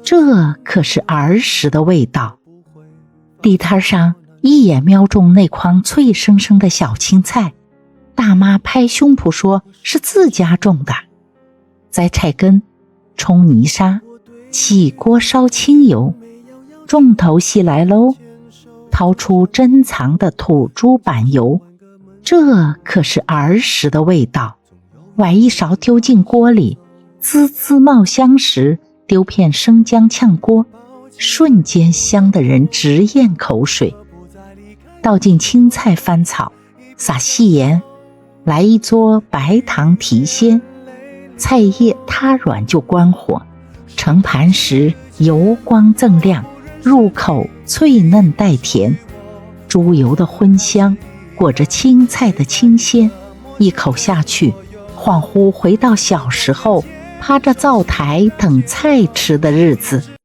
这可是儿时的味道。地摊上一眼瞄中那筐脆生生的小青菜，大妈拍胸脯说是自家种的。摘菜根，冲泥沙，起锅烧清油，重头戏来喽，掏出珍藏的土猪板油，这可是儿时的味道。崴一勺丢进锅里，滋滋冒香时，丢片生姜炝锅，瞬间香得人直咽口水。倒进青菜翻炒，撒细盐，来一撮白糖提鲜，菜叶塌软就关火，盛盘时油光锃亮，入口脆嫩带甜，猪油的荤香裹着青菜的清鲜，一口下去，恍惚回到小时候趴着灶台等菜吃的日子。